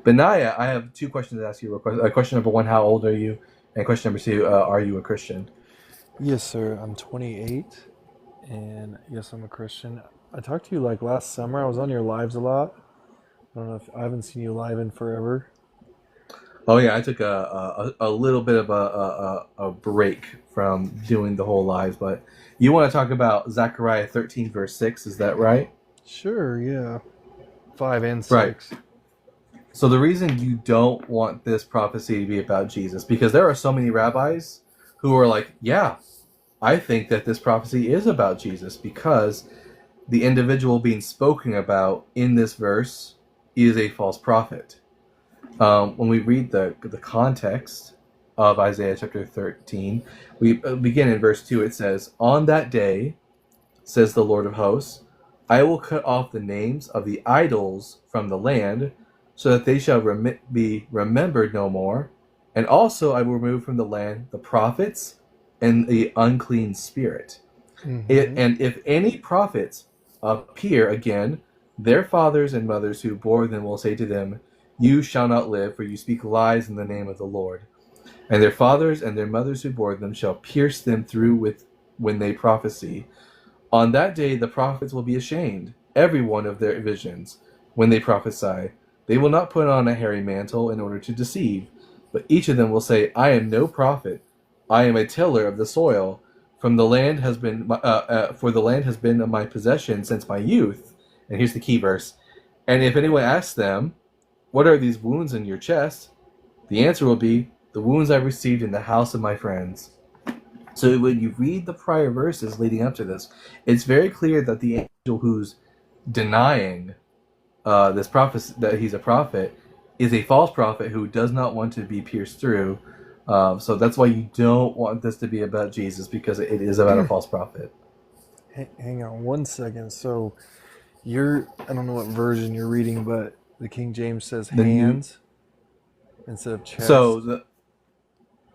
Benaiah, I have two questions to ask you. Question number one, how old are you? And question number two, are you a Christian? Yes, sir. I'm 28, and yes, I'm a Christian. I talked to you like last summer. I was on your lives a lot. I don't know if I haven't seen you live in forever. Oh yeah, I took a little bit of a break from doing the whole lives, but you want to talk about Zechariah 13 verse 6, is that right? Sure, yeah. 5 and Right. 6. So the reason you don't want this prophecy to be about Jesus, because there are so many rabbis who are like, yeah, I think that this prophecy is about Jesus because the individual being spoken about in this verse is a false prophet. When we read the context of Isaiah chapter 13, we begin in verse 2. It says, "On that day, says the Lord of hosts, I will cut off the names of the idols from the land, so that they shall be remembered no more. And also I will remove from the land the prophets and the unclean spirit. Mm-hmm. And if any prophets appear again, their fathers and mothers who bore them will say to them, You shall not live, for you speak lies in the name of the Lord. And their fathers and their mothers who bore them shall pierce them through with when they prophesy. On that day the prophets will be ashamed, every one of their visions, when they prophesy. They will not put on a hairy mantle in order to deceive, but each of them will say, I am no prophet. I am a tiller of the soil. From the land has been, for the land has been my possession since my youth. And here's the key verse. And if anyone asks them, What are these wounds in your chest? The answer will be, The wounds I received in the house of my friends. So when you read the prior verses leading up to this, it's very clear that the angel who's denying this prophet that he's a prophet is a false prophet who does not want to be pierced through. So that's why you don't want this to be about Jesus, because it is about a false prophet. Hang on one second. So I don't know what version you're reading, but the King James says The new hands instead of so chest.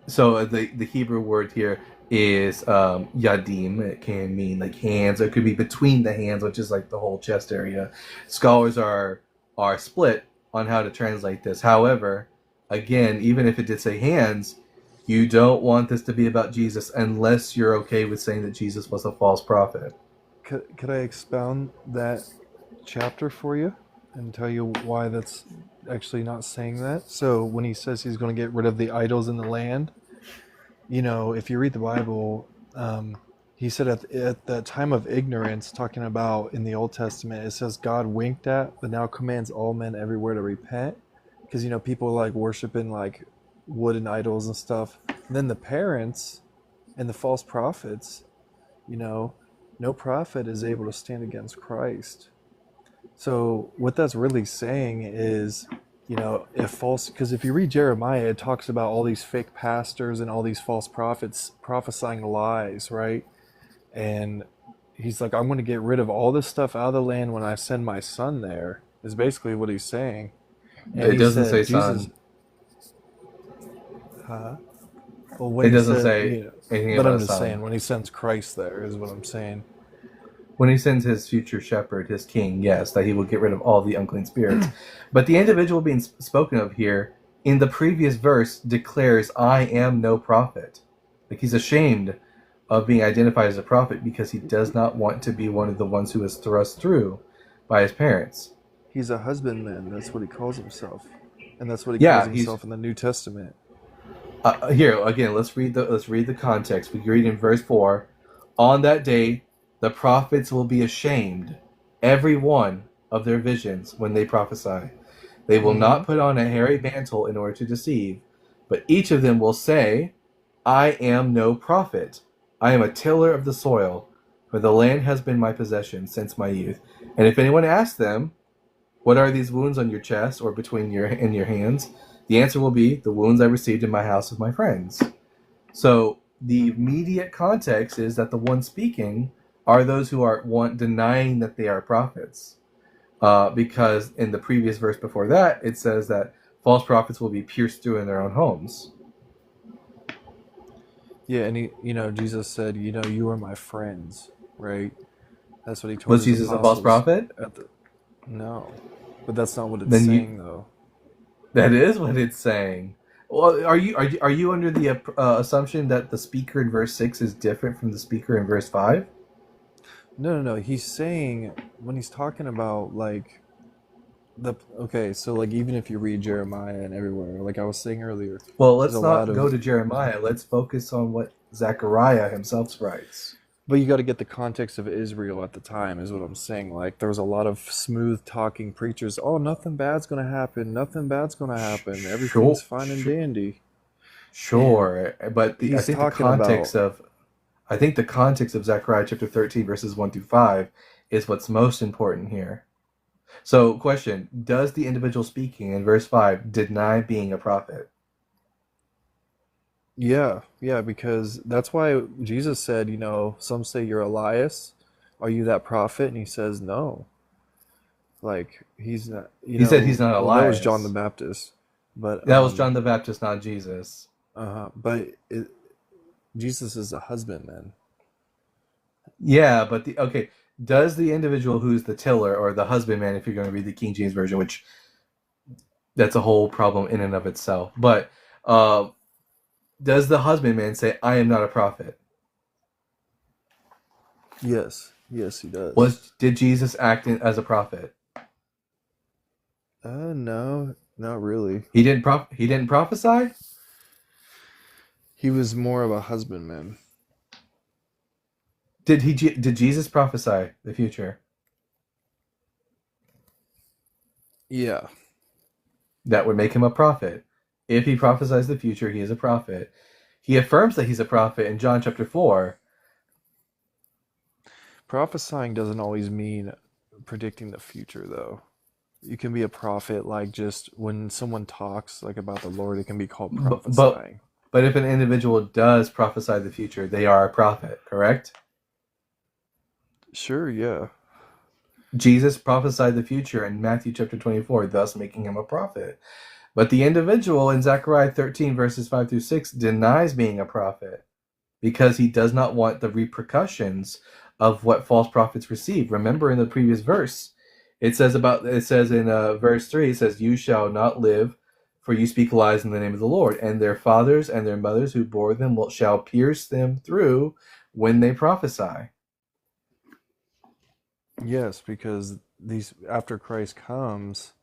the the Hebrew word here is yadim. It can mean like hands. It could be between the hands, which is like the whole chest area. Scholars are split on how to translate this. However, again, even if it did say hands, you don't want this to be about Jesus unless you're okay with saying that Jesus was a false prophet. Could I expound that chapter for you and tell you why that's actually not saying that? So when he says he's going to get rid of the idols in the land, if you read the Bible, he said at the time of ignorance, talking about in the Old Testament, it says God winked at, but now commands all men everywhere to repent. Because, people like worshiping like wooden idols and stuff. And then the parents and the false prophets, you know, no prophet is able to stand against Christ. So what that's really saying is, if false, because if you read Jeremiah, it talks about all these fake pastors and all these false prophets prophesying lies, right? And he's like, I'm going to get rid of all this stuff out of the land when I send my son there, is basically what he's saying. And It he doesn't say said, Jesus, son. huh? Well, when It he doesn't said, say anything but about I'm a just saying, son. when he sends Christ there, is what I'm saying. When he sends his future shepherd, his king, yes, that he will get rid of all the unclean spirits. But the individual being spoken of here in the previous verse declares, I am no prophet. Like he's ashamed of being identified as a prophet because he does not want to be one of the ones who is thrust through by his parents. He's a husbandman. That's what he calls himself. And that's what he calls Yeah, he's himself in the New Testament. here again. Let's read the context. We read in verse 4. On that day, the prophets will be ashamed, every one of their visions when they prophesy. They will Mm-hmm. not put on a hairy mantle in order to deceive, but each of them will say, I am no prophet. I am a tiller of the soil, for the land has been my possession since my youth. And if anyone asks them, What are these wounds on your chest or between your hands? The answer will be, The wounds I received in my house of my friends. So the immediate context is that the ones speaking are those who are denying that they are prophets. Because in the previous verse before that, it says that false prophets will be pierced through in their own homes. Yeah, and Jesus said, you are my friends, right? That's what he told Was his Jesus a false apostles prophet? at the. No, but that's not what it's Then you saying, though. That is what it's saying. Well, are you under the assumption that the speaker in verse 6 is different from the speaker in verse 5? No, no, no. He's saying when he's talking about like the okay, so like even if you read Jeremiah and everywhere, like I was saying earlier, Well, there's a let's lot not go of to Jeremiah. Let's focus on what Zechariah himself writes. but you got to get the context of Israel at the time, is what I'm saying. Like there was a lot of smooth talking preachers. Oh, nothing bad's gonna happen. Nothing bad's gonna happen. Everything's Sure, fine and dandy. And sure, but I he's think the talking about context of Zechariah chapter 13 verses 1 through 5 is what's most important here. So, question, does the individual speaking in verse 5 deny being a prophet? yeah, yeah, because that's why Jesus said, some say you're Elias. Are you that prophet? And he says no. Like he's not. He said he's not Well, that was John the Elias. Baptist, but That was John the Baptist, not Jesus. Jesus is a husbandman. Yeah, but okay, does the individual who's the tiller or the husbandman, if you're going to read the King James version, which that's a whole problem in and of itself, but uh, does the husbandman say, "I am not a prophet"? Yes, yes, he does. Did Jesus act as a prophet? No, not really. He didn't prophesy. He was more of a husbandman. Did Jesus prophesy the future? Yeah. That would make him a prophet. If he prophesies the future, he is a prophet. He affirms that he's a prophet in John chapter 4. Prophesying doesn't always mean predicting the future, though. You can be a prophet, like just when someone talks like about the Lord, it can be called But prophesying. but if an individual does prophesy the future, they are a prophet, correct? Sure, yeah. Jesus prophesied the future in Matthew chapter 24, thus making him a prophet. But the individual in Zechariah 13, verses 5 through 6, denies being a prophet because he does not want the repercussions of what false prophets receive. Remember in the previous verse, it says in verse 3, it says, "You shall not live, for you speak lies in the name of the Lord, and their fathers and their mothers who bore them shall pierce them through when they prophesy." Yes, because these after Christ comes,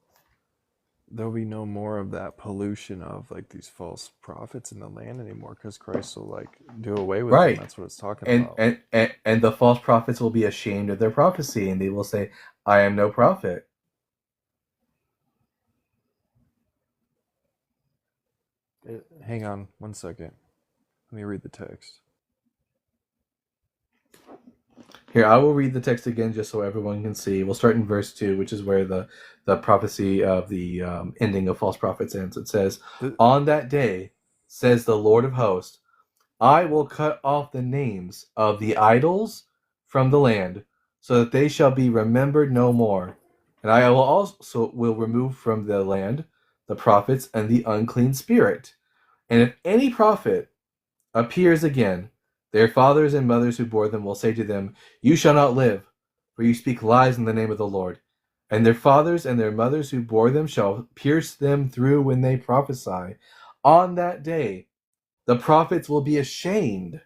there'll be no more of that pollution of like these false prophets in the land anymore because Christ will like do away with them. Right. That's what it's talking And, about. and and the false prophets will be ashamed of their prophecy, and they will say, "I am no prophet." Hang on one second. Let me read the text. Here, I will read the text again just so everyone can see. We'll start in verse 2, which is where the prophecy of the ending of false prophets ends. It says, The, "On that day, says the Lord of hosts, I will cut off the names of the idols from the land, so that they shall be remembered no more. And I will also will remove from the land the prophets and the unclean spirit. And if any prophet appears again, their fathers and mothers who bore them will say to them, You shall not live, for you speak lies in the name of the Lord. And their fathers and their mothers who bore them shall pierce them through when they prophesy. On that day, the prophets will be ashamed,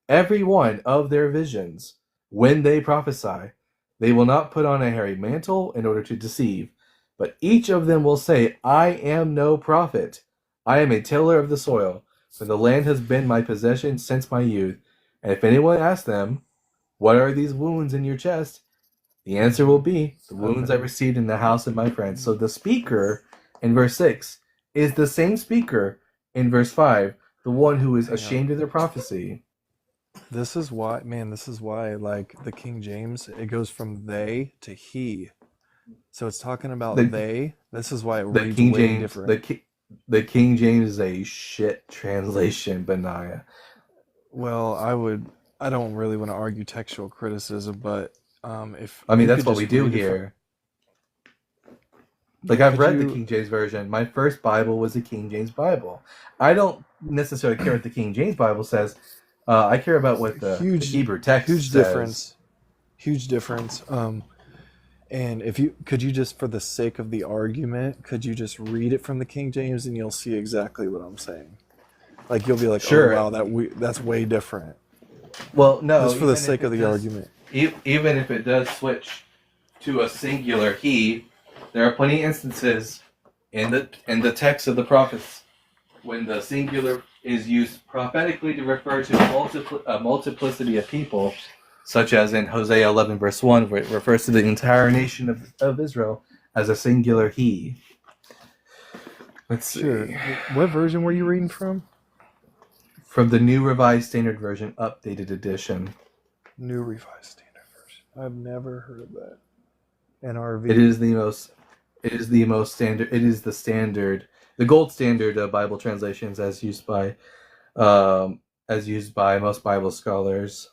every one of their visions, when they prophesy. They will not put on a hairy mantle in order to deceive, but each of them will say, I am no prophet. I am a tiller of the soil, for the land has been my possession since my youth. And if anyone asks them, What are these wounds in your chest? The answer will be, The wounds I received in the house of my friends. So the speaker in verse 6 is the same speaker in verse 5, the one who is hang on. ashamed of their prophecy. This is why, man. This is why, like the King James, it goes from they to he. So it's talking about The they. This is why it the reads King way James different. the King James is a shit translation, Benaiah. Well, I don't really want to argue textual criticism, but if I mean, you that's could what we just do read it from, here. Like, I've could read the you? King James version. My first Bible was the King James Bible. I don't necessarily care what the King James Bible says. I care about what the Huge, Hebrew text huge says. difference. Huge difference. And if you could, you just, for the sake of the argument, could you just read it from the King James and you'll see exactly what I'm saying. Like you'll be like, oh Sure. wow, that's way different. Well, no, Just for the sake of the argument. even if it does switch to a singular he, there are plenty of instances in the text of the prophets when the singular is used prophetically to refer to a multiplicity of people, such as in Hosea 11 verse 1, where it refers to the entire nation of Israel as a singular he. Let's see. Sure. What version were you reading from? From the New Revised Standard Version, updated edition. New Revised Standard Version. I've never heard of that. NRV. It is the most standard. It is the standard, the gold standard of Bible translations as used by most Bible scholars.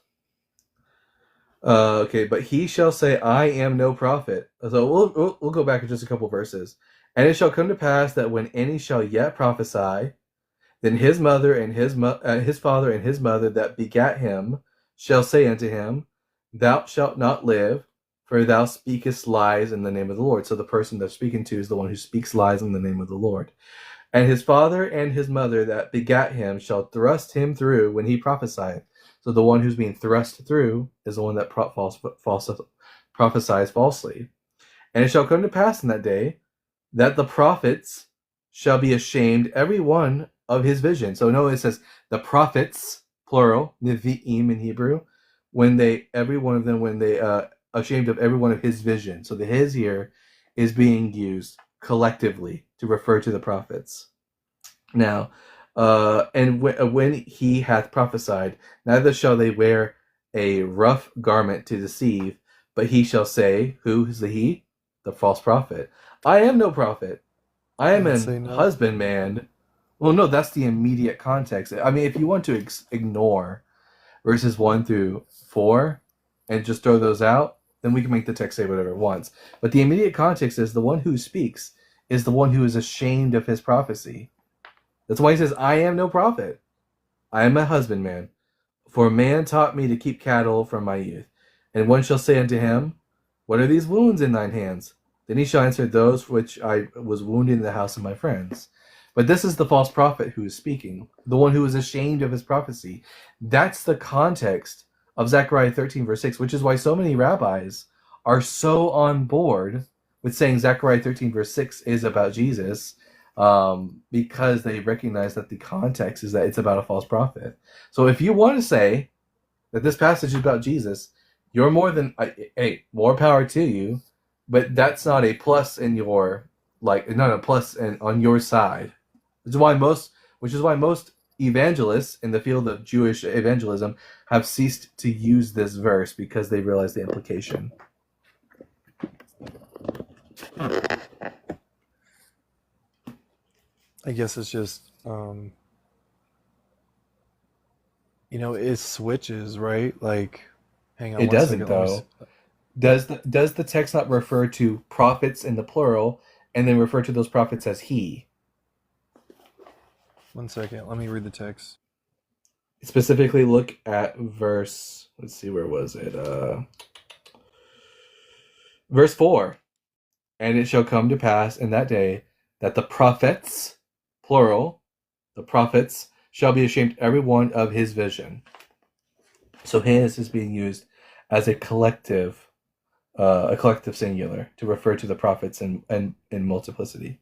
Okay, but he shall say, "I am no prophet." So we'll go back in just a couple verses. And it shall come to pass that when any shall yet prophesy, then his mother and his father and his mother that begat him shall say unto him, "Thou shalt not live, for thou speakest lies in the name of the Lord." So the person they're speaking to is the one who speaks lies in the name of the Lord. And his father and his mother that begat him shall thrust him through when he prophesieth. So the one who's being thrust through is the one that prophesies falsely. And it shall come to pass in that day that the prophets shall be ashamed, every one of his vision. So no, it says the prophets, plural, nevi'im in Hebrew, when they ashamed of every one of his vision. So the his here is being used collectively to refer to the prophets. Now, and when he hath prophesied, neither shall they wear a rough garment to deceive, but he shall say, who is the he? The false prophet. I am no prophet. I am an husbandman. Well, no, that's the immediate context. I mean, if you want to ignore verses 1 through 4 and just throw those out, then we can make the text say whatever it wants. But the immediate context is the one who speaks is the one who is ashamed of his prophecy. That's why he says, I am no prophet. I am a husbandman. For a man taught me to keep cattle from my youth. And one shall say unto him, what are these wounds in thine hands? Then he shall answer, those which I was wounded in the house of my friends. But this is the false prophet who is speaking, the one who is ashamed of his prophecy. That's the context of Zechariah 13 verse 6, which is why so many rabbis are so on board with saying Zechariah 13 verse 6 is about Jesus, because they recognize that the context is that it's about a false prophet. So if you want to say that this passage is about Jesus, you're more power to you, but that's not a plus in your, not a plus on your side. Which is why most evangelists in the field of Jewish evangelism have ceased to use this verse because they realize the implication. I guess it's just, it switches, right? Like, hang on. It doesn't, though. Does the text not refer to prophets in the plural and then refer to those prophets as he? 1 second. Let me read the text. Specifically, look at verse. Let's see, where was it? Verse 4. And it shall come to pass in that day that the prophets, plural, the prophets shall be ashamed every one of his vision. So his is being used as a collective singular to refer to the prophets in multiplicity.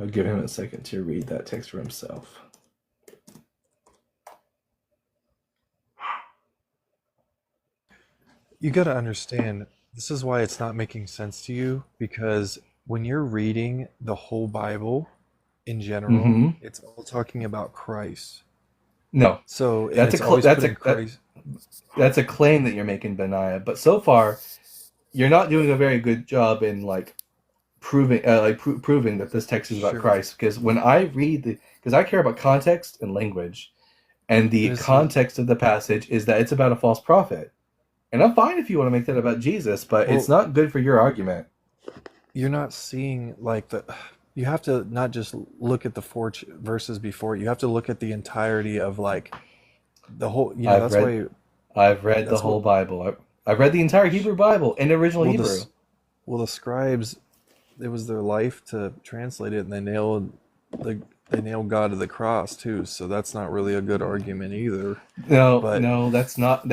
I'll give him a second to read that text for himself. You got to understand, this is why it's not making sense to you, because when you're reading the whole Bible in general, it's all talking about Christ. No. So that's a claim that you're making, Benaiah. But so far, you're not doing a very good job in proving that this text is about Christ. Because when I read because I care about context and language, and the context of the passage is that it's about a false prophet. And I'm fine if you want to make that about Jesus, but it's not good for your argument. You're not seeing You have to not just look at the verses before. You have to look at the entirety of like the whole. I've That's read why. I've read the That's what. whole Bible. I've read the entire Hebrew Bible in original Well, Hebrew. the scribes, it was their life to translate it, and the they nailed God to the cross too. So that's not really a good argument either. No, But no, that's not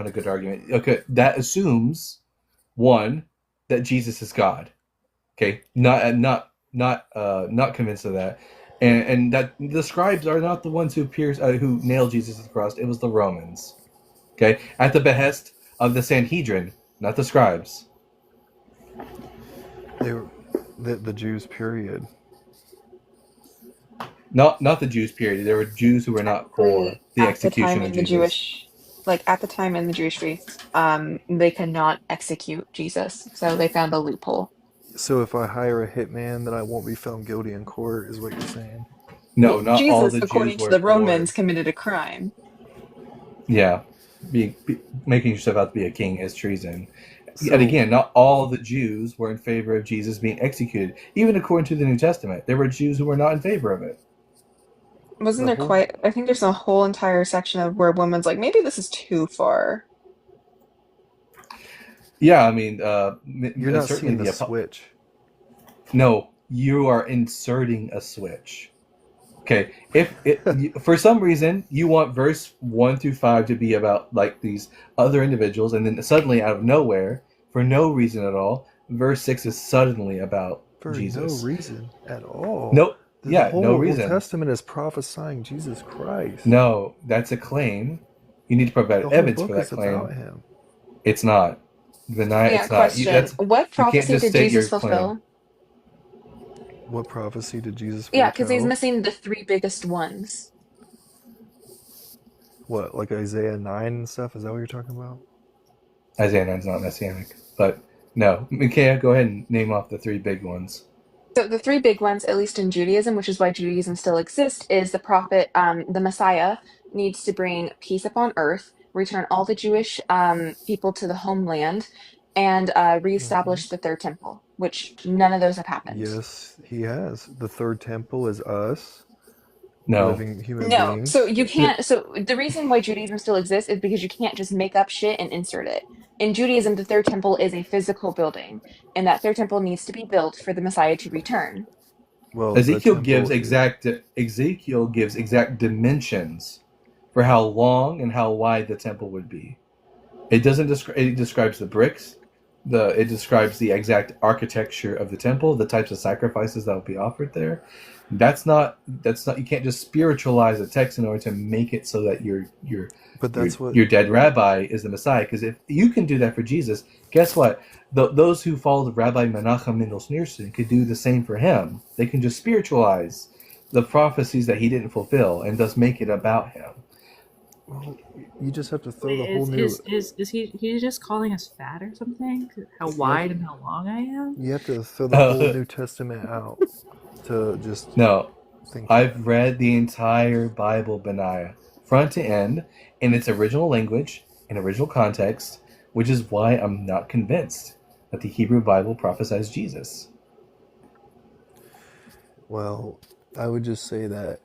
a good argument. Okay, that assumes one that Jesus is God. Okay, not convinced of that, and that the scribes are not the ones who nailed Jesus to the cross. It was the Romans. Okay, at the behest of the Sanhedrin, not the scribes. they were the Jews. Period. Not the Jews. Period. There were Jews who were not for Technically, the execution of Jesus. at the time in the Jewish faith, they could not execute Jesus, so they found a loophole. So if I hire a hitman, then I won't be found guilty in court, is what you're saying. No, Well, not all Jesus, the Jews according to were the for. Romans, committed a crime. Yeah, making yourself out to be a king is treason. And So again, not all the Jews were in favor of Jesus being executed. Even according to the New Testament, there were Jews who were not in favor of it. Wasn't the there whole quite? I think there's a whole entire section of where women's like, maybe this is too far. Yeah, I mean, you're not certainly seeing the switch. No, you are inserting a switch. Okay, if for some reason you want verse 1 through 5 to be about like these other individuals, and then suddenly out of nowhere, for no reason at all, verse 6 is suddenly about For no Jesus. reason at all. No, The yeah, no whole Old reason. Testament is prophesying Jesus Christ. No, that's a claim. You need to provide The whole evidence book for that is claim. about him. It's not. Yeah, It's not. question. What You can't prophecy just did state your Jesus claim. fulfill? What prophecy did Jesus Yeah, because he's foretell? missing the three biggest ones. What, like Isaiah 9 and stuff? Is that what you're talking about? Isaiah 9 is not messianic. But no. Micaiah, go ahead and name off the three big ones. So the three big ones, at least in Judaism, which is why Judaism still exists, is the prophet, the Messiah needs to bring peace upon earth, return all the Jewish people to the homeland, and Hmm. reestablish the third temple, which none of those have happened. Yes, he has. The third temple is us, No. living human No, so beings. you can't. So the reason why Judaism still exists is because you can't just make up shit and insert it. In Judaism, the third temple is a physical building, and that third temple needs to be built for the Messiah to return. Well, the Ezekiel gives temple. exact dimensions for how long and how wide the temple would be. It doesn't describe. It describes the bricks. It describes the exact architecture of the temple, the types of sacrifices that will be offered there. That's not. You can't just spiritualize a text in order to make it so that But that's what. your dead rabbi is the Messiah. Because if you can do that for Jesus, guess what? Those who followed Rabbi Menachem Mendel Schneerson could do the same for him. They can just spiritualize the prophecies that he didn't fulfill and thus make it about him. Well, you just have to throw Wait, the whole new. is he just calling us fat or something? How wide and how long I am? You have to throw the whole New Testament out to just No, think. I've read the entire Bible, Benaiah, front to end, in its original language, in original context, which is why I'm not convinced that the Hebrew Bible prophesies Jesus. Well, I would just say that,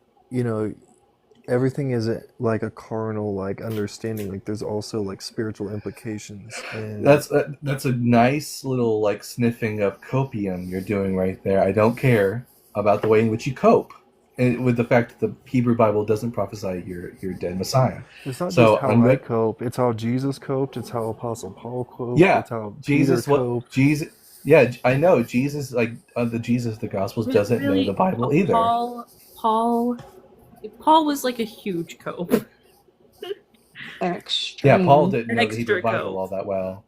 everything isn't like a carnal like understanding. Like there's also like spiritual implications. And That's a nice little like sniffing of copium you're doing right there. I don't care about the way in which you cope with the fact that the Hebrew Bible doesn't prophesy your dead Messiah. it's not So just how I cope. It's how Jesus coped. It's how Apostle Paul coped. Yeah, It's how Jesus. Peter coped. Jesus? Yeah, I know Jesus. Like the Jesus of the Gospels doesn't know the Bible either. Paul was like a huge cope. They're extreme. Yeah, Paul didn't An know the Hebrew extra Bible cope. all that well.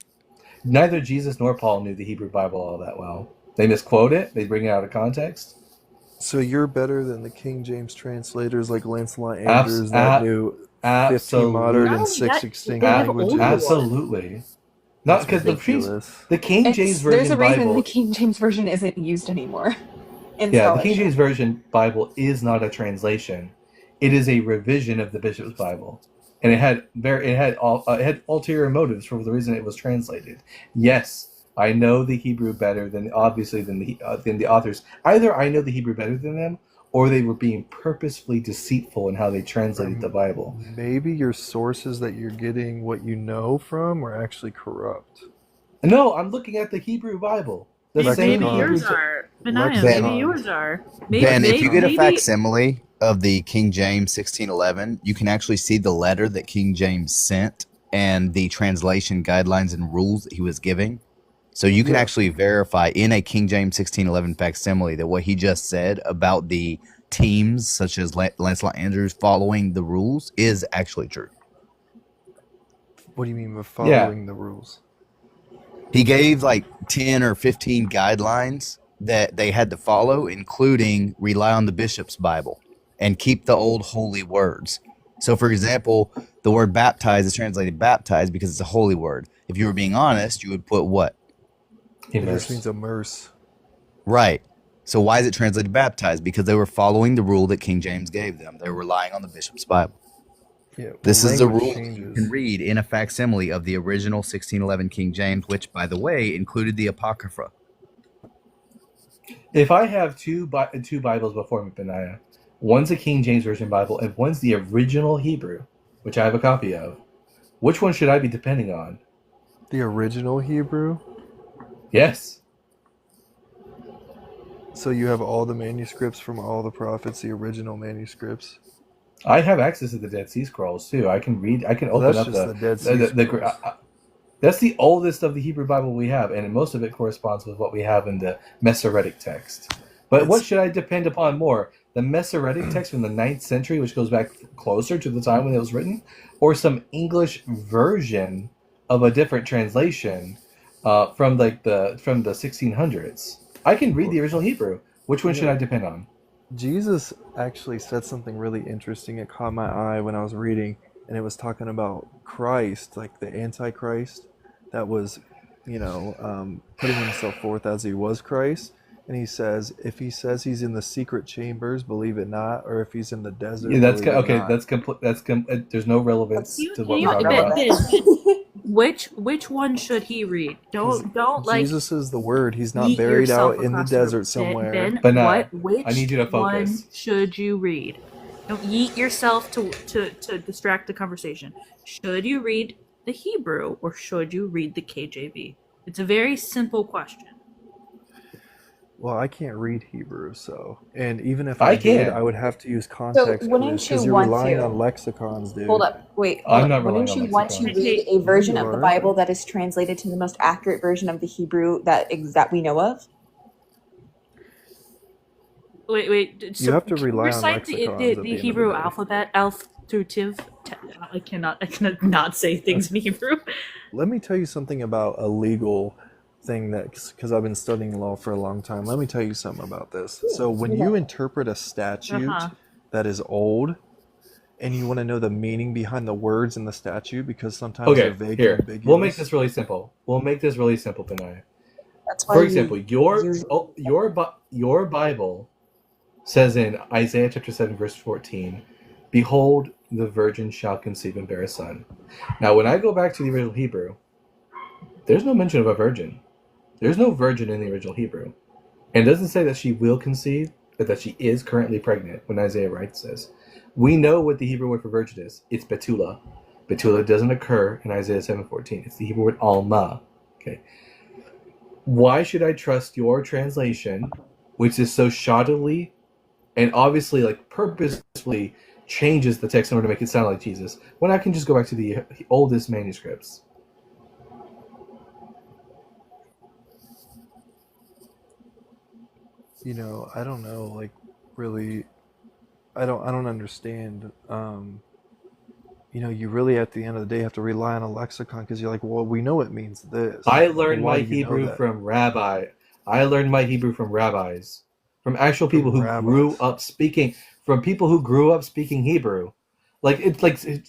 Neither Jesus nor Paul knew the Hebrew Bible all that well. They misquote it. They bring it out of context. So you're better than the King James translators like Lancelot Andrews that knew 15 modern and No, 6 that- extinct they have languages. older ones. Absolutely. Not That's because ridiculous. the King James There's Version a reason Bible. the King James version isn't used anymore in Yeah, the King scholarship. James Version Bible is not a translation. It is a revision of the Bishop's Bible, and it had ulterior motives for the reason it was translated. Yes, I know the Hebrew better than the authors. Either I know the Hebrew better than them, or they were being purposefully deceitful in how they translated the Bible. Maybe your sources that you're getting what you know from are actually corrupt. No, I'm looking at the Hebrew Bible. The same Maybe yours Hebrew. are. Benaiah, Lexicons. maybe yours are. Ben, if you get a maybe- facsimile of the King James 1611, you can actually see the letter that King James sent and the translation guidelines and rules that he was giving. So you can actually verify in a King James 1611 facsimile that what he just said about the teams, such as Lancelot Andrews, following the rules is actually true. What do you mean by following the rules? He gave like 10 or 15 guidelines that they had to follow, including rely on the bishop's Bible and keep the old holy words. So, for example, the word baptize is translated baptize because it's a holy word. If you were being honest, you would put what? It just means immerse. Right. So why is it translated baptized? Because they were following the rule that King James gave them. They were relying on the bishop's Bible. Yeah, This is the language rule changes. you can read in a facsimile of the original 1611 King James, which, by the way, included the Apocrypha. If I have two Bibles before me, Benaiah, one's a King James Version Bible and one's the original Hebrew, which I have a copy of, which one should I be depending on? The original Hebrew? Yes. So you have all the manuscripts from all the prophets, the original manuscripts? I have access to the Dead Sea Scrolls too. I can read. I can open That's up just the Dead Sea Scrolls. That's the oldest of the Hebrew Bible we have, and most of it corresponds with what we have in the Masoretic text. But what should I depend upon more? The Masoretic text from the 9th century, which goes back closer to the time when it was written, or some English version of a different translation from the 1600s? I can read the original Hebrew. Which one should I depend on? Jesus actually said something really interesting. It caught my eye when I was reading, and it was talking about Christ, like the Antichrist, that was, putting himself forth as he was Christ. And he says, if he says he's in the secret chambers, believe it not, or if he's in the desert, Yeah, that's believe it okay. not. That's complete. There's no relevance to what we're talking Ben, about. which one should he read? Don't like Jesus is the word. He's not yeet buried yourself out in the across your- desert somewhere. Ben, Benaiah, which I need you to one focus. should you read? Don't yeet yourself to distract the conversation. Should you read the Hebrew or should you read the KJV? It's a very simple question. Well, I can't read Hebrew, and even if I I did, can. I would have to use context wouldn't clues because you you're want relying to? on lexicons, dude. Hold up, wait. I'm hold not up. Wouldn't relying on you want to lexicons. read a version You of the are. Bible that is translated to the most accurate version of the Hebrew that we know of? Wait. So You have to rely on recite lexicons at the the end of the Hebrew day. alphabet, I cannot not say things in Hebrew. Let me tell you something about a legal thing because I've been studying law for a long time. Let me tell you something about this. So when you interpret a statute that is old and you want to know the meaning behind the words in the statute because sometimes they're Okay, vague here. and ambiguous. We'll make this really simple. Benaiah. That's why For example, your usually- your Bible says in Isaiah chapter 7, verse 14, "Behold, the virgin shall conceive and bear a son." Now, when I go back to the original Hebrew, there's no mention of a virgin. There's no virgin in the original Hebrew. And it doesn't say that she will conceive, but that she is currently pregnant when Isaiah writes this. We know what the Hebrew word for virgin is. It's betula. Betula doesn't occur in Isaiah 7:14. It's the Hebrew word alma. Okay. Why should I trust your translation, which is so shoddily and obviously purposefully changes the text in order to make it sound like Jesus, when I can just go back to the oldest manuscripts? I don't know, really, I don't understand. You really at the end of the day have to rely on a lexicon because you're like, well, we know it means this. I learned Why my do you know Hebrew that? from rabbi. I learned my Hebrew from rabbis, from actual people who rabbis. grew up speaking, from people who grew up speaking Hebrew.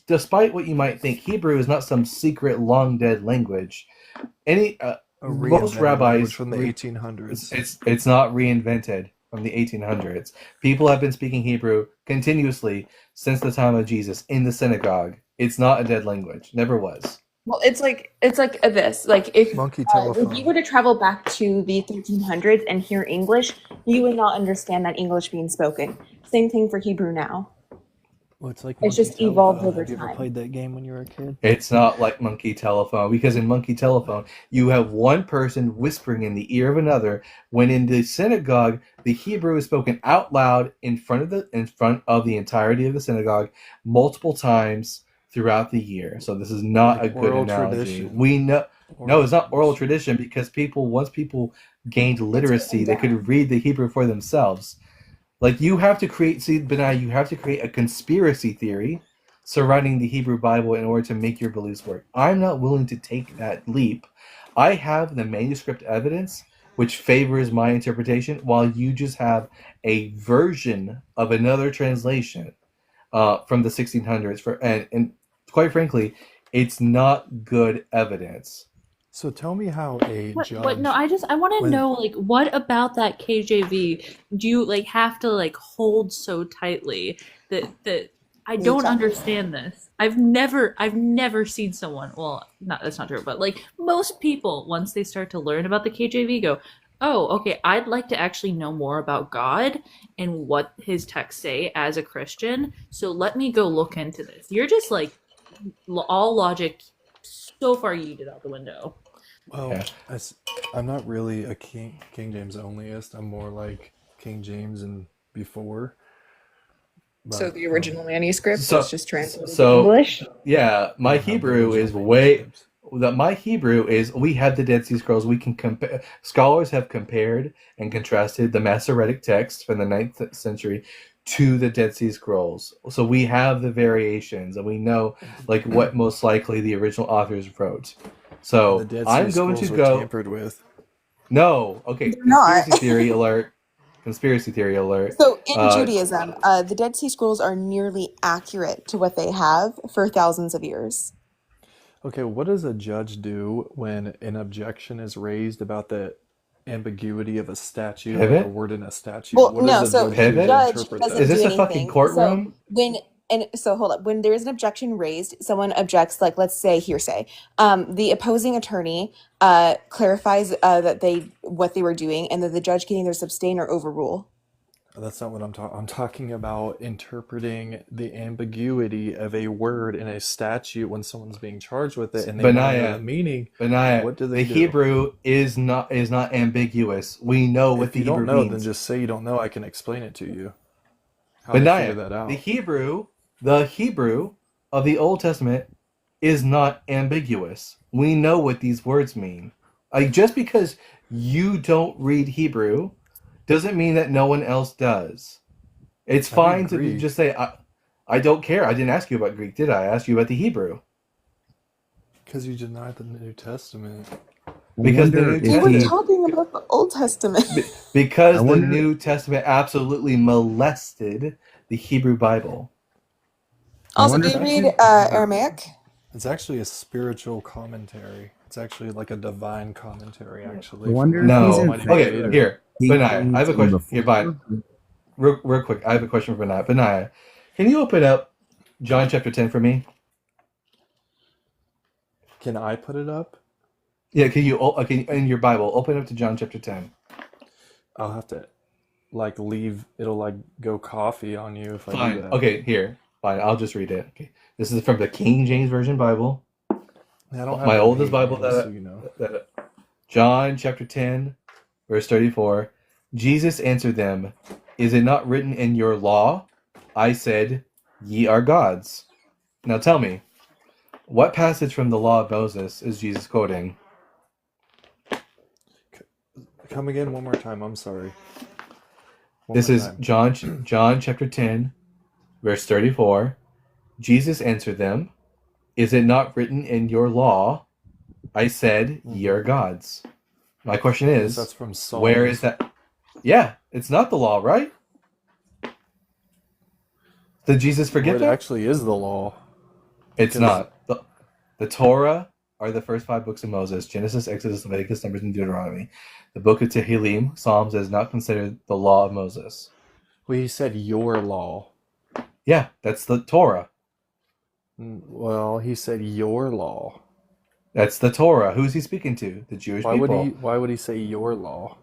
Despite what you might think, Hebrew is not some secret, long dead language. A Most reinvented rabbis language from the 1800s. It's not reinvented from the 1800s. People have been speaking Hebrew continuously since the time of Jesus in the synagogue. It's not a dead language. Never was. Well, it's like this. Like Monkey if telephone. you were to travel back to the 1300s and hear English, you would not understand that English being spoken. Same thing for Hebrew now. Well, it's like It's Monkey just evolved Telephone. over Have you ever time. played that game when you were a kid? It's not like Monkey Telephone, because in Monkey Telephone, you have one person whispering in the ear of another, when in the synagogue, the Hebrew is spoken out loud in front of the entirety of the synagogue multiple times throughout the year. So this is not Like a good oral analogy. tradition. We know no, Oral it's not oral tradition. tradition, because once people gained It's literacy, written they down. could read the Hebrew for themselves. Like, you have to create, see, Benai, you have to create a conspiracy theory surrounding the Hebrew Bible in order to make your beliefs work. I'm not willing to take that leap. I have the manuscript evidence which favors my interpretation, while you just have a version of another translation from the 1600s. And quite frankly, it's not good evidence. So tell me how a What? No, judge, I want to when know, like, what about that KJV do you like have to like hold so tightly that I You don't tell. understand this. I've never seen someone. Well, not that's not true, but like most people, once they start to learn about the KJV, go, "Oh, okay. I'd like to actually know more about God and what His texts say as a Christian. So let me go look into this." You're just like all logic so far yeeted out the window. well, Yeah. I'm not really a King James onlyist. I'm more like King James and before. So But the original manuscript was So, just translated to so English. yeah, I my don't have the Hebrew original is way. manuscripts. My Hebrew is, we have the Dead Sea Scrolls. We can compare. Scholars have compared and contrasted the Masoretic text from the 9th century to the Dead Sea Scrolls. So we have the variations, and we know like what most likely the original authors wrote. And the So Dead Sea I'm going to Scrolls were go. tampered with. No, okay. They're not. Conspiracy theory alert. Conspiracy theory alert. So in Judaism, the Dead Sea Scrolls are nearly accurate to what they have for thousands of years. Okay, what does a judge do when an objection is raised about the ambiguity of a statute, like a Pivot. word in a statute? Well, What does no, a so judge do the to Pivot. judge interpret doesn't Is that? do this a fucking anything. So courtroom? hold up, when there's an objection raised, someone objects, like let's say hearsay. The opposing attorney clarifies that what they were doing, and then the judge can either sustain or overrule. That's not what I'm talking. I'm talking about interpreting the ambiguity of a word in a statute when someone's being charged with it and they want to know the Benaiah. meaning. Benaiah, What do the they do? Hebrew is not ambiguous. We know what If the you don't Hebrew know, then means. just say you don't know. I can explain it to you. How they figure Benaiah, that the out. Hebrew of the Old Testament is not ambiguous. We know what these words mean. Like, just because you don't read Hebrew doesn't mean that no one else does. It's I read fine to Greek just say, I don't care. I didn't ask you about Greek, did I? I asked you about the Hebrew. because you denied the New Testament. Because the wonder New if We were Testament, talking about the Old Testament. I because the wonder. New Testament absolutely molested the Hebrew Bible. I Also, wonder do if you it's read Aramaic? It's actually a spiritual commentary. It's actually like a divine commentary, I actually, from wonder like if the he's No. in Almighty Okay, favor of Creator. here, King Benaiah. I have James a and question. Here, before. fine. Real quick. I have a question for Benaiah. Benaiah, can you open up John chapter 10 for me? Can I put it up? Yeah, can you, in your Bible, open up to John chapter 10. I'll have to like leave. It'll like go coffee on you if I do Fine. that. Okay, here. Fine, I'll just read it. Okay. This is from the King James Version Bible. I don't have My the oldest main Bible one, just so you know. John chapter 10, verse 34. Jesus answered them, "Is it not written in your law? I said, ye are gods." Now tell me, what passage from the law of Moses is Jesus quoting? Come again one more time. I'm sorry. One This more is time. John chapter 10, verse 34. Jesus answered them, "Is it not written in your law? I said, ye are gods." My question I guess is, that's from where is Psalms. that? Yeah, it's not the law, right? Did Jesus Well, forget it that? actually is the law. It's Because not. The Torah are the first 5 books of Moses: Genesis, Exodus, Leviticus, Numbers, and Deuteronomy. The book of Tehillim, Psalms, is not considered the law of Moses. well, he said your law. Yeah, that's the Torah. Well, he said your law. That's the Torah. Who's he speaking to? The Jewish people. Why would he say your law?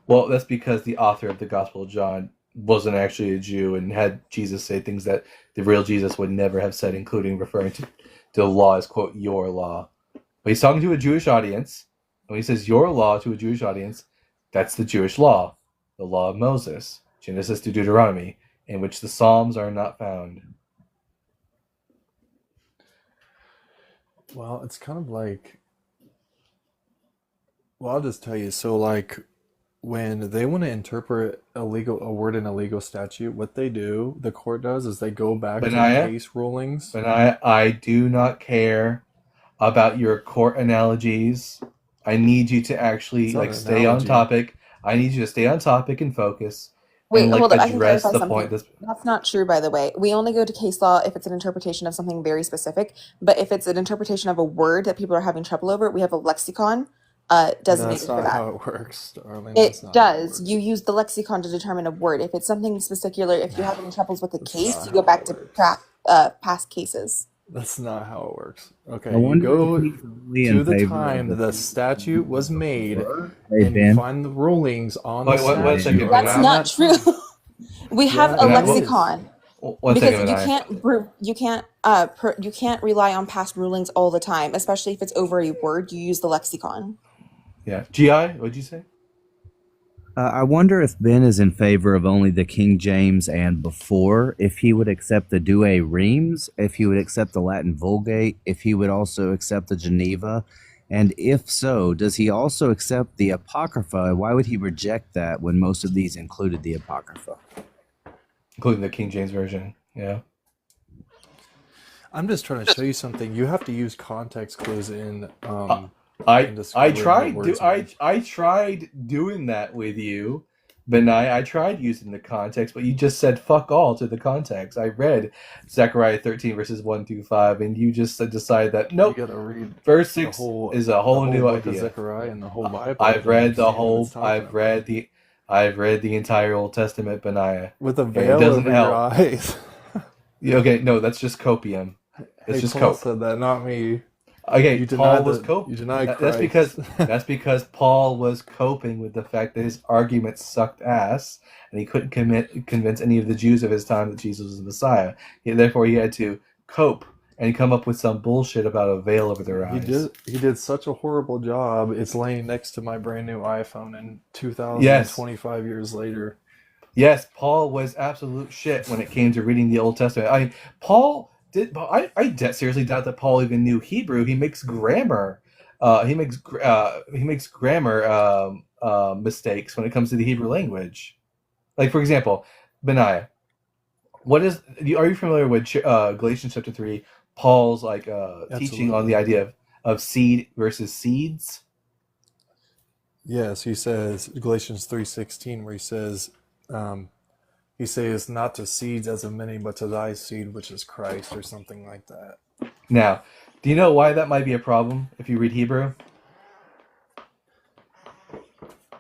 Well, that's because the author of the Gospel of John wasn't actually a Jew and had Jesus say things that the real Jesus would never have said, including referring to the law as, quote, your law. But he's talking to a Jewish audience. When he says your law to a Jewish audience, that's the Jewish law, the law of Moses, Genesis to Deuteronomy, in which the Psalms are not found. Well, it's kind of like, well, I'll just tell you. So, like, when they want to interpret a word in a legal statute, what they do, the court does, is they go back to the Benaiah? case rulings. But I do not care about your court analogies. I need you to actually It's not an stay on analogy. topic. I need you to stay on topic and focus. Wait, and hold up. I can address clarify the point. something. That's not true, by the way. We only go to case law if it's an interpretation of something very specific. But if it's an interpretation of a word that people are having trouble over, we have a lexicon designated That's for not that. how it works, darling. It That's not how it does. works. You use the lexicon to determine a word. If it's something particular, if you're having troubles with a That's case, not you go how back it to works. past cases. That's not how it works. Okay, I you wonder go if he's only to in the favor time of the statute was made, Hey, and you Ben. find the rulings on Wait, the one statute second, That's Benaiah. around not that true. time. We have Yeah, a it Benaiah, is. lexicon one because second, Benaiah. you can't rely on past rulings all the time, especially if it's over a word. You use the lexicon. Yeah. Gi, what'd you say? I wonder if Ben is in favor of only the King James and before, if he would accept the Douay Rheims, if he would accept the Latin Vulgate, if he would also accept the Geneva, and if so, does he also accept the Apocrypha? Why would he reject that when most of these included the Apocrypha? Including the King James Version. Yeah. I'm just trying to show you something. You have to use context clues in I discovering tried what words mean. I tried doing that with you, Benai. I tried using the context, but you just said fuck all to the context. I read Zechariah 13 verses 1 through 5, and you just decided that nope. You gotta read Verse the 6 whole is a whole new book of idea. Zechariah and the whole Bible. I've to read the understand what whole. it's talking about. I've read the entire Old Testament, Benaiah. With a And it veil doesn't over your help. eyes. Yeah, okay, no, that's just copium. It's Hey, just Paul cope. said that, not me. Okay, You Paul denied was the- coping. you denied That's Christ. because Paul was coping with the fact that his arguments sucked ass, and he couldn't convince any of the Jews of his time that Jesus was the Messiah. Therefore, he had to cope and come up with some bullshit about a veil over their eyes. He did such a horrible job. It's laying next to my brand new iPhone in 2025 years later. Yes, Paul was absolute shit when it came to reading the Old Testament. I seriously doubt that Paul even knew Hebrew. He makes grammar. He makes grammar mistakes when it comes to the Hebrew language. Like, for example, Benaiah. Are you familiar with Galatians chapter 3? Paul's teaching on the idea of seed versus seeds. Yes, he says Galatians 3:16, where he says not to seeds as of many, but to thy seed, which is Christ, or something like that. Now, do you know why that might be a problem if you read Hebrew?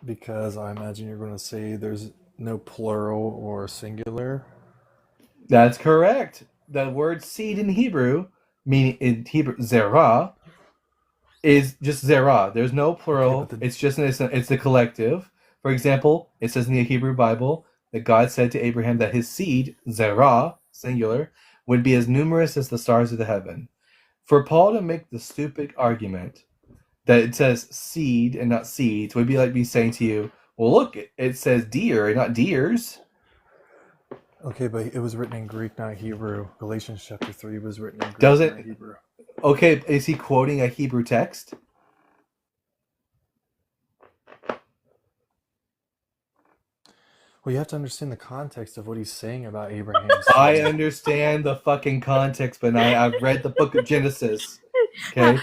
Because I imagine you're going to say there's no plural or singular. That's correct. The word seed in Hebrew, meaning in Hebrew zerah, is just zerah. There's no plural. Okay, it's the collective. For example, it says in the Hebrew Bible that God said to Abraham that his seed, zerah, singular, would be as numerous as the stars of the heaven. For Paul to make the stupid argument that it says seed and not seeds would be like me saying to you, well, look, it says deer and not deers. Okay, but it was written in Greek, not Hebrew. Galatians chapter 3 was written in Greek, Does not it? Hebrew. Okay, is he quoting a Hebrew text? Well, you have to understand the context of what he's saying about Abraham's I seed. understand the fucking context, but I've read the book of Genesis. Okay.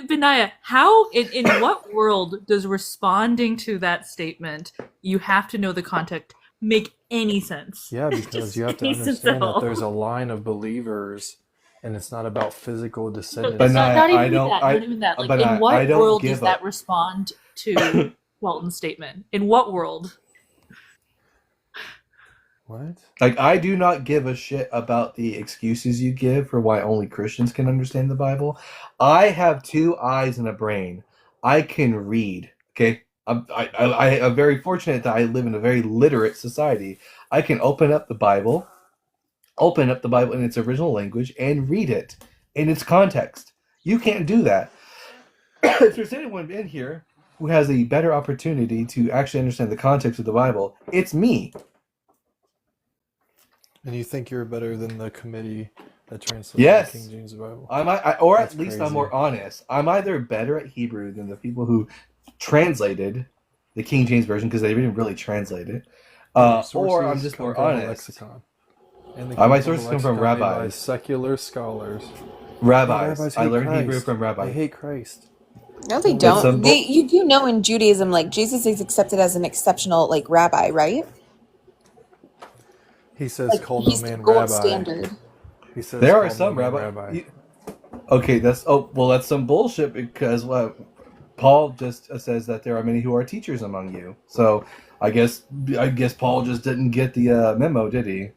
Benaiah, how in what world does responding to that statement, you have to know the context, make any sense? Yeah, because Just you have to any sense understand at that all. there's a line of believers, and it's not about physical descendants. But not I even don't- that. I- Not even that. Like, but in I what don't world give does that up. respond to Walton's statement? In what world? What? Like, I do not give a shit about the excuses you give for why only Christians can understand the Bible. I have 2 eyes and a brain. I can read. Okay, I am very fortunate that I live in a very literate society. I can open up the Bible in its original language and read it in its context. You can't do that. If there's anyone in here who has a better opportunity to actually understand the context of the Bible, it's me. And you think you're better than the committee that translated Yes. the King James Bible? Or That's at least crazy. I'm more honest. I'm either better at Hebrew than the people who translated the King James Version because they didn't really translate it. Your Or sources I'm just come more from a honest. lexicon. And they My from sources a come from lexicon made by rabbis. secular scholars. Rabbis. Rabbis I hate learned Christ. Hebrew from They rabbis. hate Christ. No, they That's don't. some bull- You do know in Judaism, like Jesus is accepted as an exceptional like rabbi, right? He says, Like "Call no he's the man gold rabbi." standard. He says, There "Call are some no man rabbis. Okay, that's some bullshit because Paul just says that there are many who are teachers among you. So I guess Paul just didn't get the memo, did he?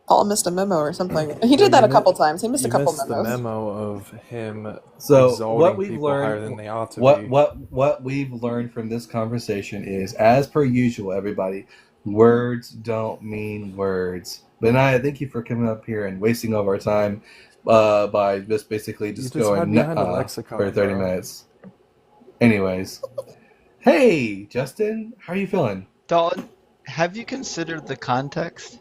Paul missed a memo or something. He did that a couple times. He missed a couple missed memos. the memo of him So exalting what we've people higher than learned, they ought to be. what we've learned from this conversation is, as per usual, everybody, words don't mean words. But I thank you for coming up here and wasting all our time by just basically You just just hide going behind a lexicon, for 30 bro. minutes. Anyways, hey Justin, how are you feeling? Dalton, have you considered the context?